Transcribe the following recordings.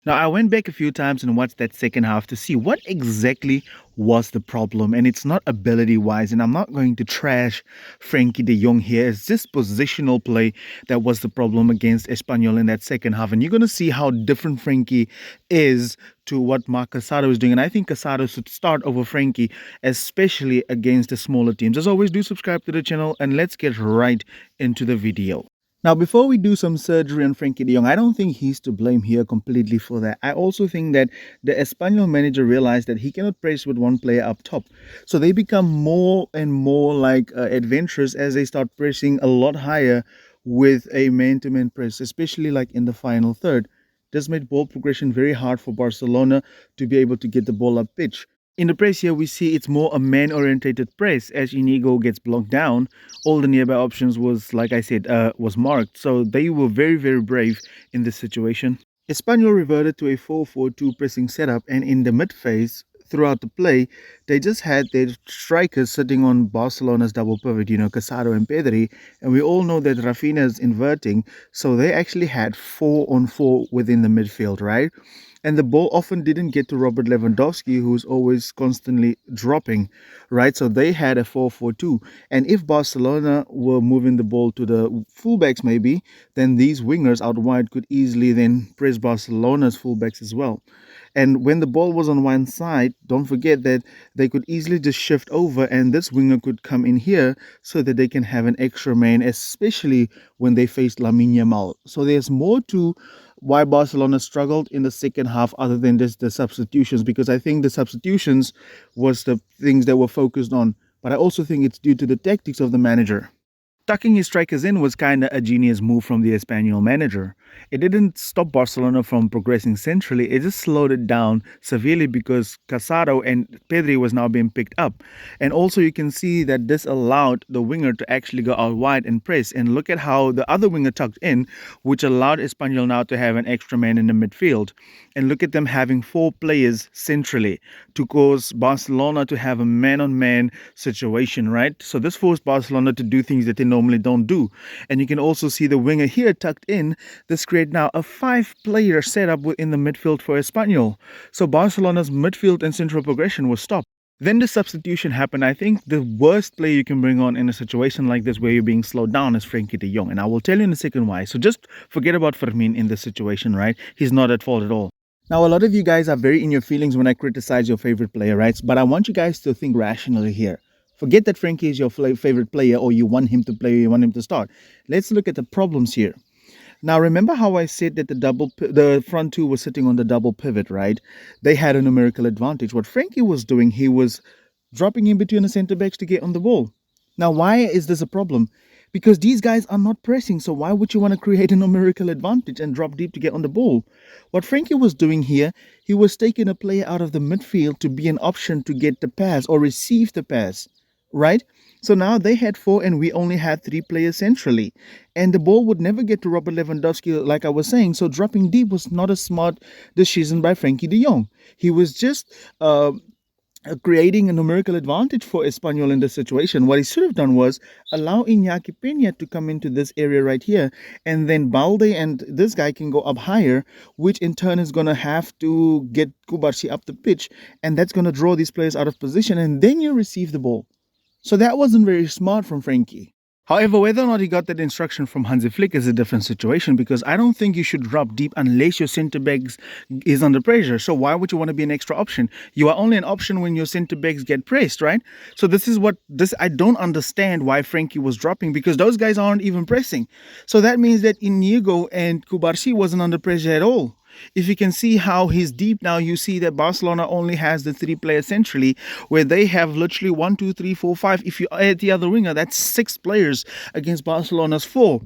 Now, I went back a few times and watched that second half to see what exactly was the problem. And it's not ability wise. And I'm not going to trash Frenkie de Jong here. It's just positional play that was the problem against Espanyol in that second half. And you're going to see how different Frenkie is to what Marc Casado is doing. And I think Casado should start over Frenkie, especially against the smaller teams. As always, do subscribe to the channel and let's get right into the video. Now, before we do some surgery on Frenkie de Jong, I don't think he's to blame here completely for that. I also think that the Espanyol manager realized that he cannot press with one player up top. So they become more and more like adventurous as they start pressing a lot higher with a man-to-man press, especially like in the final third. This made ball progression very hard for Barcelona to be able to get the ball up pitch. In the press here, we see it's more a man-orientated press as Inigo gets blocked down. All the nearby options was, like I said, was marked. So they were very, very brave in this situation. Espanyol reverted to a 4-4-2 pressing setup, and in the mid phase, throughout the play, they just had their strikers sitting on Barcelona's double pivot, Casado and Pedri, and we all know that Rafinha is inverting, so they actually had 4-on-4 within the midfield, right? And the ball often didn't get to Robert Lewandowski, who's always constantly dropping, right? So they had a 4-4-2. And if Barcelona were moving the ball to the fullbacks maybe, then these wingers out wide could easily then press Barcelona's fullbacks as well. And when the ball was on one side, don't forget that they could easily just shift over and this winger could come in here so that they can have an extra man, especially when they faced Lamine Yamal. So there's more to why Barcelona struggled in the second half other than just the substitutions, because I think the substitutions was the things that were focused on. But I also think it's due to the tactics of the manager. Tucking his strikers in was kind of a genius move from the Espanyol manager. It didn't stop Barcelona from progressing centrally, it just slowed it down severely because Casado and Pedri was now being picked up. And also you can see that this allowed the winger to actually go out wide and press. And look at how the other winger tucked in, which allowed Espanyol now to have an extra man in the midfield. And look at them having 4 players centrally to cause Barcelona to have a man-on-man situation, right? So this forced Barcelona to do things that they normally don't do. And you can also see the winger here tucked in. This creates now a 5-player setup within the midfield for Espanyol. So Barcelona's midfield and central progression was stopped. Then the substitution happened. I think the worst player you can bring on in a situation like this where you're being slowed down is Frenkie de Jong. And I will tell you in a second why. So just forget about Fermin in this situation, right? He's not at fault at all. Now, a lot of you guys are very in your feelings when I criticize your favorite player, right? But I want you guys to think rationally here. Forget that Frenkie is your favorite player or you want him to play or you want him to start. Let's look at the problems here. Now, remember how I said that the front two were sitting on the double pivot, right? They had a numerical advantage. What Frenkie was doing, he was dropping in between the centre backs to get on the ball. Now, why is this a problem? Because these guys are not pressing, so why would you want to create a numerical advantage and drop deep to get on the ball? What Frenkie was doing here, he was taking a player out of the midfield to be an option to get the pass or receive the pass, right? So now they had 4 and we only had 3 players centrally. And the ball would never get to Robert Lewandowski, like I was saying. So dropping deep was not a smart decision by Frenkie de Jong. He was just creating a numerical advantage for Espanyol in this situation. What he should have done was allow Iñaki Peña to come into this area right here, and then Balde and this guy can go up higher, which in turn is going to have to get Kubarsi up the pitch, and that's going to draw these players out of position, and then you receive the ball. So that wasn't very smart from Frenkie. However, whether or not he got that instruction from Hansi Flick is a different situation, because I don't think you should drop deep unless your centre-backs is under pressure. So why would you want to be an extra option? You are only an option when your centre-backs get pressed, right? So I don't understand why Frenkie was dropping, because those guys aren't even pressing. So that means that Inigo and Kubarsi wasn't under pressure at all. If you can see how he's deep now, you see that Barcelona only has the 3 players centrally, where they have literally 1, 2, 3, 4, 5. If you add the other winger, that's 6 players against Barcelona's 4,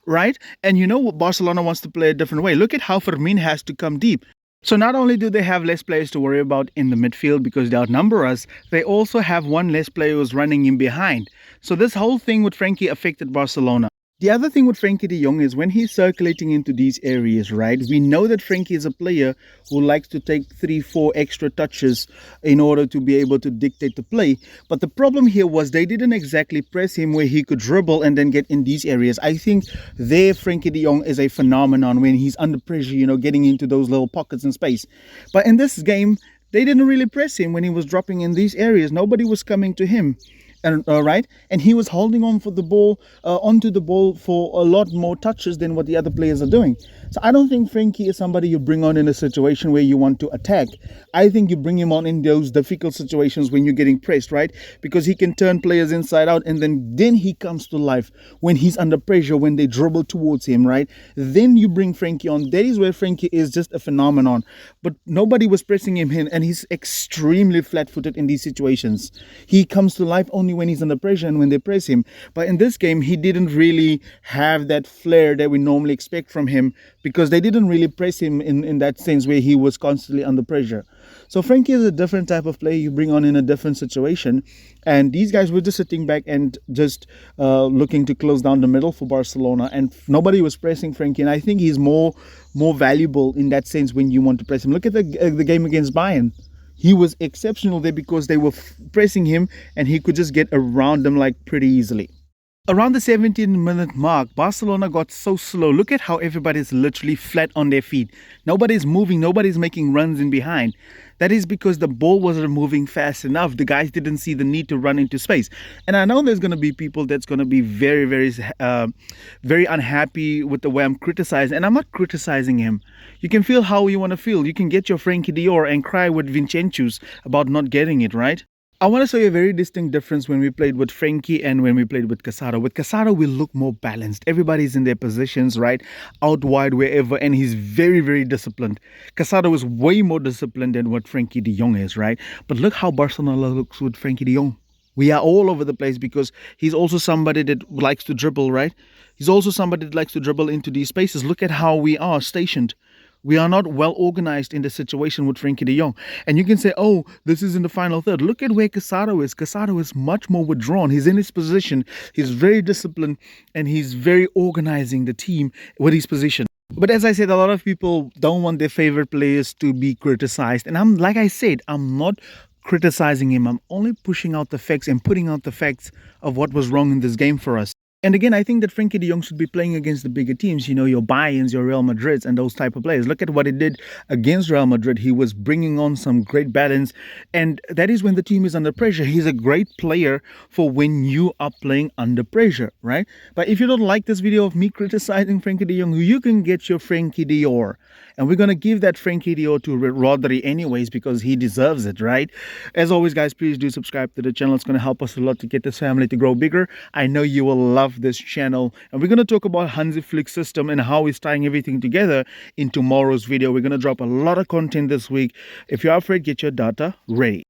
right? And you know what, Barcelona wants to play a different way. Look at how Fermin has to come deep. So not only do they have less players to worry about in the midfield because they outnumber us, they also have 1 less player who's running in behind. So this whole thing with Frenkie affected Barcelona. The other thing with Frenkie de Jong is when he's circulating into these areas, right? We know that Frenkie is a player who likes to take 3, 4 extra touches in order to be able to dictate the play. But the problem here was they didn't exactly press him where he could dribble and then get in these areas. I think there Frenkie de Jong is a phenomenon when he's under pressure, getting into those little pockets in space. But in this game, they didn't really press him when he was dropping in these areas. Nobody was coming to him. And right, and he was holding on for the ball, onto the ball for a lot more touches than what the other players are doing. So I don't think Frenkie is somebody you bring on in a situation where you want to attack. I think you bring him on in those difficult situations when you're getting pressed, right? Because he can turn players inside out, and then he comes to life when he's under pressure, when they dribble towards him, right? Then you bring Frenkie on. That is where Frenkie is just a phenomenon. But nobody was pressing him in, and he's extremely flat-footed in these situations. He comes to life only when he's under pressure and when they press him. But in this game, he didn't really have that flair that we normally expect from him because they didn't really press him in that sense where he was constantly under pressure. So Frenkie is a different type of player you bring on in a different situation. And these guys were just sitting back and just looking to close down the middle for Barcelona. And nobody was pressing Frenkie. And I think he's more valuable in that sense when you want to press him. Look at the game against Bayern. He was exceptional there because they were pressing him and he could just get around them like pretty easily. Around the 17-minute mark, Barcelona got so slow. Look at how everybody's literally flat on their feet. Nobody's moving, nobody's making runs in behind. That is because the ball wasn't moving fast enough. The guys didn't see the need to run into space. And I know there's going to be people that's going to be very, very unhappy with the way I'm criticizing. And I'm not criticizing him. You can feel how you want to feel. You can get your Frenkie de Jong and cry with Vincentus about not getting it, right? I want to show you a very distinct difference when we played with Frenkie and when we played with Casado. With Casado, we look more balanced. Everybody's in their positions, right? Out wide, wherever, and he's very, very disciplined. Casado is way more disciplined than what Frenkie de Jong is, right? But look how Barcelona looks with Frenkie de Jong. We are all over the place because he's also somebody that likes to dribble, right? He's also somebody that likes to dribble into these spaces. Look at how we are stationed. We are not well organized in the situation with Frenkie de Jong. And you can say, oh, this is in the final third. Look at where Casado is. Casado is much more withdrawn. He's in his position. He's very disciplined and he's very organizing the team with his position. But as I said, a lot of people don't want their favorite players to be criticized. And like I said, I'm not criticizing him. I'm only pushing out the facts and putting out the facts of what was wrong in this game for us. And again, I think that Frenkie de Jong should be playing against the bigger teams, your Bayerns, your Real Madrids, and those type of players. Look at what he did against Real Madrid. He was bringing on some great balance. And that is when the team is under pressure. He's a great player for when you are playing under pressure, right? But if you don't like this video of me criticizing Frenkie de Jong, you can get your Frenkie de Jong. And we're going to give that Frenkie de Jong to Rodri anyways because he deserves it, right? As always, guys, please do subscribe to the channel. It's going to help us a lot to get this family to grow bigger. I know you will love this channel. And we're going to talk about Hansi Flick's system and how he's tying everything together in tomorrow's video. We're going to drop a lot of content this week. If you're afraid, get your data ready.